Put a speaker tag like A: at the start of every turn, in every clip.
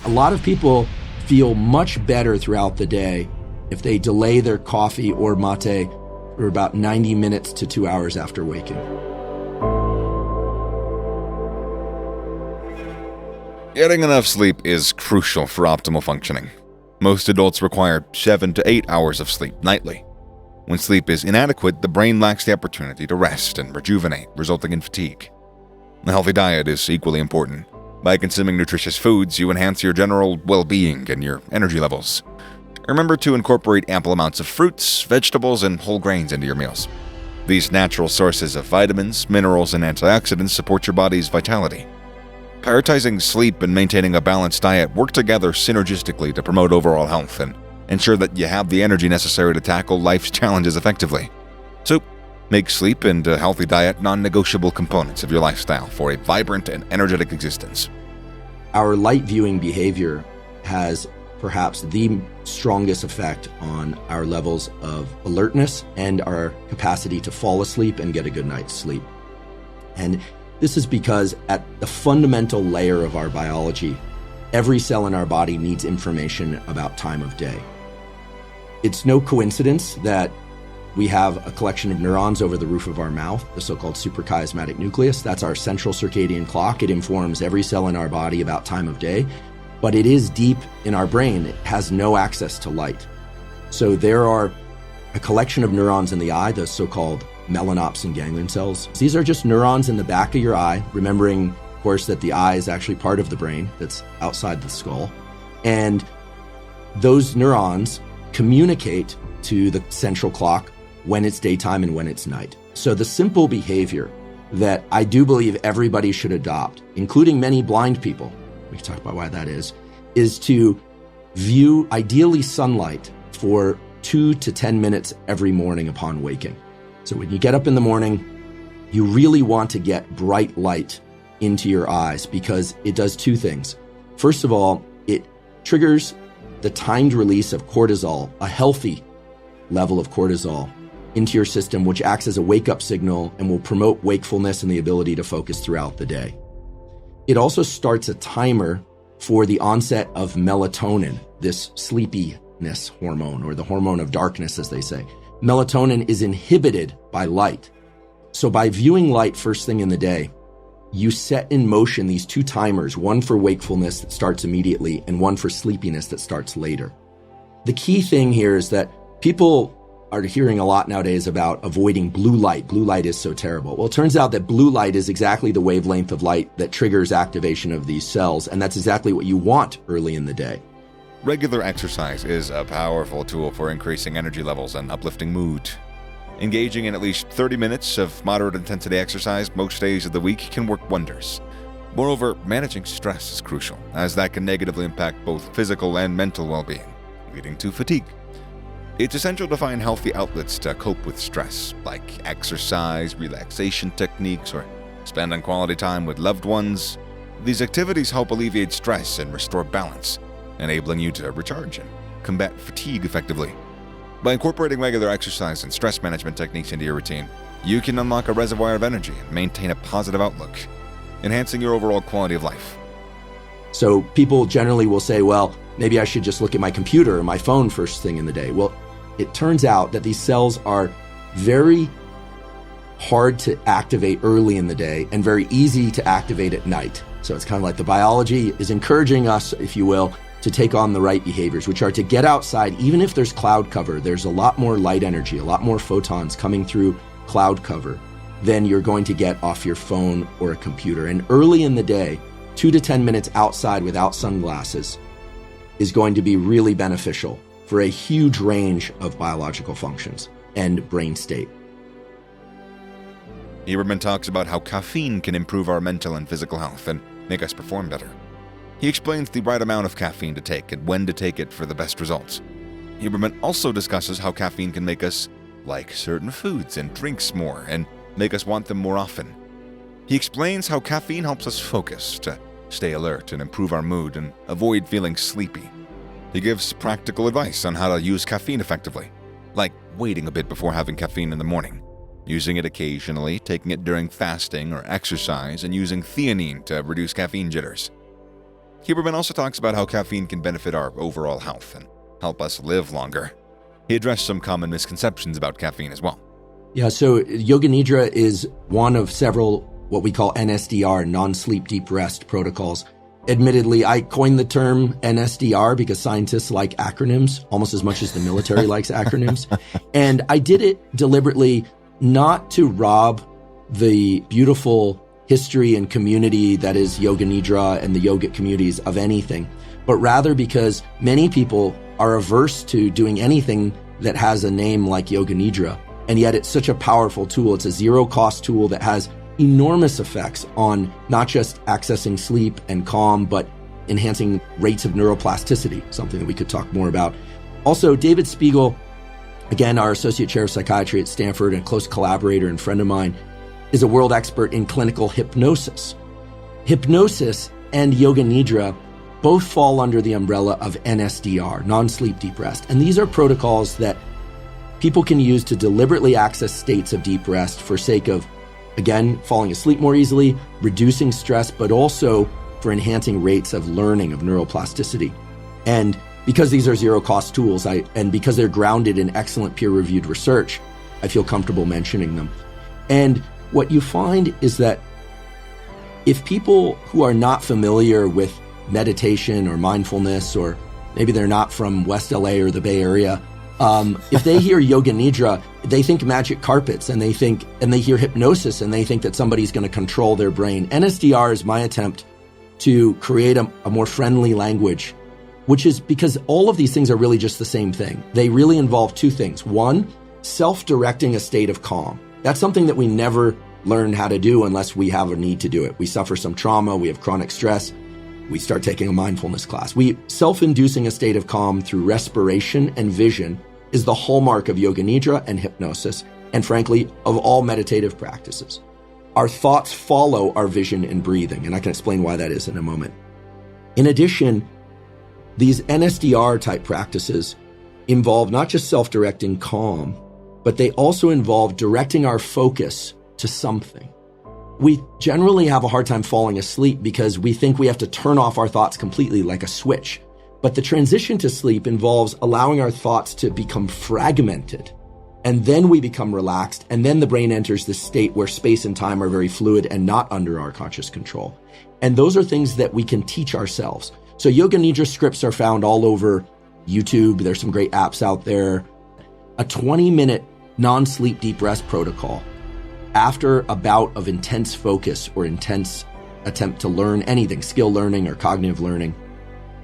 A: A lot of people feel much better throughout the day if they delay their coffee or mate for about 90 minutes to 2 hours after waking.
B: Getting enough sleep is crucial for optimal functioning. Most adults require 7 to 8 hours of sleep nightly. When sleep is inadequate, the brain lacks the opportunity to rest and rejuvenate, resulting in fatigue. A healthy diet is equally important. By consuming nutritious foods, you enhance your general well-being and your energy levels. Remember to incorporate ample amounts of fruits, vegetables, and whole grains into your meals. These natural sources of vitamins, minerals, and antioxidants support your body's vitality. Prioritizing sleep and maintaining a balanced diet work together synergistically to promote overall health and ensure that you have the energy necessary to tackle life's challenges effectively. So, make sleep and a healthy diet non-negotiable components of your lifestyle for a vibrant and energetic existence.
A: Our light viewing behavior has perhaps the strongest effect on our levels of alertness and our capacity to fall asleep and get a good night's sleep. And this is because at the fundamental layer of our biology, every cell in our body needs information about time of day. It's no coincidence that we have a collection of neurons over the roof of our mouth, the so-called suprachiasmatic nucleus. That's our central circadian clock. It informs every cell in our body about time of day, but it is deep in our brain. It has no access to light. So there are a collection of neurons in the eye, the so-called melanopsin ganglion cells. These are just neurons in the back of your eye, remembering, of course, that the eye is actually part of the brain that's outside the skull. And those neurons communicate to the central clock when it's daytime and when it's night. So the simple behavior that I do believe everybody should adopt, including many blind people, we can talk about why that is to view ideally sunlight for 2 to 10 minutes every morning upon waking. So when you get up in the morning, you really want to get bright light into your eyes because it does two things. First of all, it triggers the timed release of cortisol, a healthy level of cortisol, into your system, which acts as a wake-up signal and will promote wakefulness and the ability to focus throughout the day. It also starts a timer for the onset of melatonin, this sleepiness hormone, or the hormone of darkness, as they say. Melatonin is inhibited by light. So by viewing light first thing in the day, you set in motion these two timers, one for wakefulness that starts immediately and one for sleepiness that starts later. The key thing here is that people are hearing a lot nowadays about avoiding blue light. Blue light is so terrible. Well, it turns out that blue light is exactly the wavelength of light that triggers activation of these cells, and that's exactly what you want early in the day.
B: Regular exercise is a powerful tool for increasing energy levels and uplifting mood. Engaging in at least 30 minutes of moderate intensity exercise most days of the week can work wonders. Moreover, managing stress is crucial, as that can negatively impact both physical and mental well-being, leading to fatigue. It's essential to find healthy outlets to cope with stress, like exercise, relaxation techniques, or spending quality time with loved ones. These activities help alleviate stress and restore balance, enabling you to recharge and combat fatigue effectively. By incorporating regular exercise and stress management techniques into your routine, you can unlock a reservoir of energy and maintain a positive outlook, enhancing your overall quality of life.
A: So people generally will say, well, maybe I should just look at my computer or my phone first thing in the day. Well, it turns out that these cells are very hard to activate early in the day and very easy to activate at night. So it's kind of like the biology is encouraging us, if you will, to take on the right behaviors, which are to get outside. Even if there's cloud cover, there's a lot more light energy, a lot more photons coming through cloud cover than you're going to get off your phone or a computer. And early in the day, 2 to 10 minutes outside without sunglasses is going to be really beneficial for a huge range of biological functions and brain state.
B: Huberman talks about how caffeine can improve our mental and physical health and make us perform better. He explains the right amount of caffeine to take and when to take it for the best results. Huberman also discusses how caffeine can make us like certain foods and drinks more and make us want them more often. He explains how caffeine helps us focus, to stay alert and improve our mood and avoid feeling sleepy. He gives practical advice on how to use caffeine effectively, like waiting a bit before having caffeine in the morning, using it occasionally, taking it during fasting or exercise, and using theanine to reduce caffeine jitters. Huberman also talks about how caffeine can benefit our overall health and help us live longer. He addressed some common misconceptions about caffeine as well.
A: Yeah, so Yoga Nidra is one of several what we call NSDR, non-sleep deep rest protocols. Admittedly, I coined the term NSDR because scientists like acronyms almost as much as the military likes acronyms. And I did it deliberately not to rob the beautiful history and community that is Yoga Nidra and the yogic communities of anything, but rather because many people are averse to doing anything that has a name like Yoga Nidra. And yet it's such a powerful tool. It's a zero-cost tool that has enormous effects on not just accessing sleep and calm, but enhancing rates of neuroplasticity, something that we could talk more about. Also, David Spiegel, again, our associate chair of psychiatry at Stanford and a close collaborator and friend of mine, is a world expert in clinical hypnosis. Hypnosis and Yoga Nidra both fall under the umbrella of NSDR, non-sleep deep rest. And these are protocols that people can use to deliberately access states of deep rest for sake of, again, falling asleep more easily, reducing stress, but also for enhancing rates of learning, of neuroplasticity. And because these are zero-cost tools, and because they're grounded in excellent peer-reviewed research, I feel comfortable mentioning them. And what you find is that if people who are not familiar with meditation or mindfulness, or maybe they're not from West LA or the Bay Area, if they hear Yoga Nidra, they think magic carpets, and they hear hypnosis, and they think that somebody's going to control their brain. NSDR is my attempt to create a more friendly language, which is because all of these things are really just the same thing. They really involve two things. One, self-directing a state of calm. That's something that we never learn how to do unless we have a need to do it. We suffer some trauma, we have chronic stress, we start taking a mindfulness class. Self-inducing a state of calm through respiration and vision is the hallmark of Yoga Nidra and hypnosis, and frankly, of all meditative practices. Our thoughts follow our vision and breathing, and I can explain why that is in a moment. In addition, these NSDR type practices involve not just self-directing calm, but they also involve directing our focus to something. We generally have a hard time falling asleep because we think we have to turn off our thoughts completely like a switch. But the transition to sleep involves allowing our thoughts to become fragmented, and then we become relaxed, and then the brain enters this state where space and time are very fluid and not under our conscious control. And those are things that we can teach ourselves. So Yoga Nidra scripts are found all over YouTube. There's some great apps out there. A 20-minute non-sleep deep rest protocol after a bout of intense focus or intense attempt to learn anything, skill learning or cognitive learning,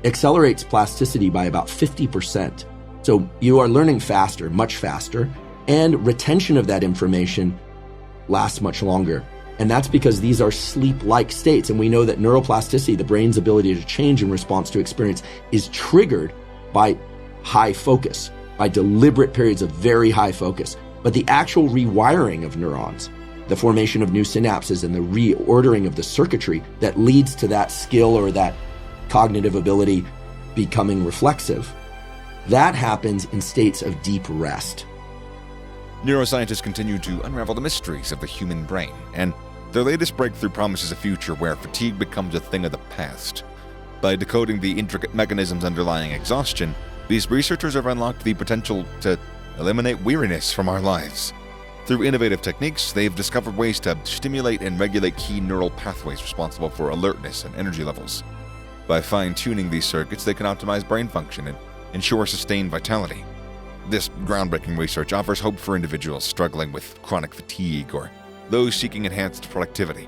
A: accelerates plasticity by about 50%. So you are learning faster, much faster, and retention of that information lasts much longer. And that's because these are sleep-like states. And we know that neuroplasticity, the brain's ability to change in response to experience, is triggered by high focus, by deliberate periods of very high focus. But the actual rewiring of neurons, the formation of new synapses and the reordering of the circuitry that leads to that skill or that cognitive ability becoming reflexive, that happens in states of deep rest.
B: Neuroscientists continue to unravel the mysteries of the human brain, and their latest breakthrough promises a future where fatigue becomes a thing of the past. By decoding the intricate mechanisms underlying exhaustion, these researchers have unlocked the potential to eliminate weariness from our lives. Through innovative techniques, they've discovered ways to stimulate and regulate key neural pathways responsible for alertness and energy levels. By fine-tuning these circuits, they can optimize brain function and ensure sustained vitality. This groundbreaking research offers hope for individuals struggling with chronic fatigue or those seeking enhanced productivity.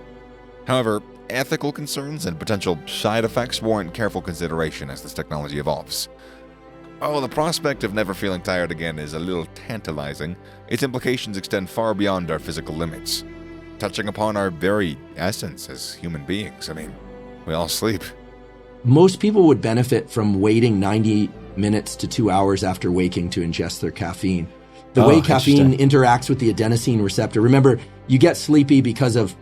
B: However, ethical concerns and potential side effects warrant careful consideration as this technology evolves. While the prospect of never feeling tired again is a little tantalizing, its implications extend far beyond our physical limits, touching upon our very essence as human beings. I mean, we all sleep.
A: Most people would benefit from waiting 90 minutes to 2 hours after waking to ingest their caffeine. The way caffeine interacts with the adenosine receptor. Remember, you get sleepy because of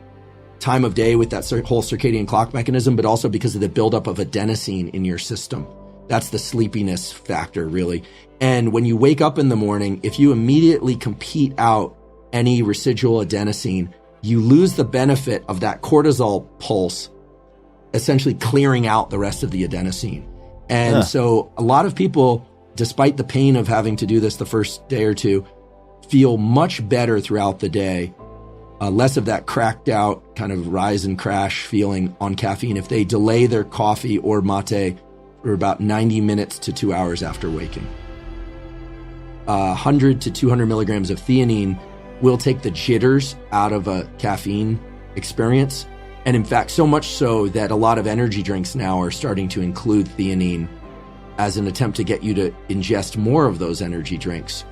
A: time of day with that whole circadian clock mechanism, but also because of the buildup of adenosine in your system. That's the sleepiness factor, really. And when you wake up in the morning, if you immediately compete out any residual adenosine, you lose the benefit of that cortisol pulse essentially clearing out the rest of the adenosine. And so a lot of people, despite the pain of having to do this the first day or two, feel much better throughout the day, less of that cracked out kind of rise and crash feeling on caffeine if they delay their coffee or mate for about 90 minutes to 2 hours after waking. 100 to 200 milligrams of theanine will take the jitters out of a caffeine experience. And in fact, so much so that a lot of energy drinks now are starting to include theanine as an attempt to get you to ingest more of those energy drinks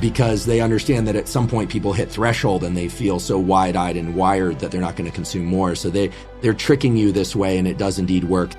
A: because they understand that at some point people hit threshold and they feel so wide-eyed and wired that they're not going to consume more. So they're tricking you this way, and it does indeed work.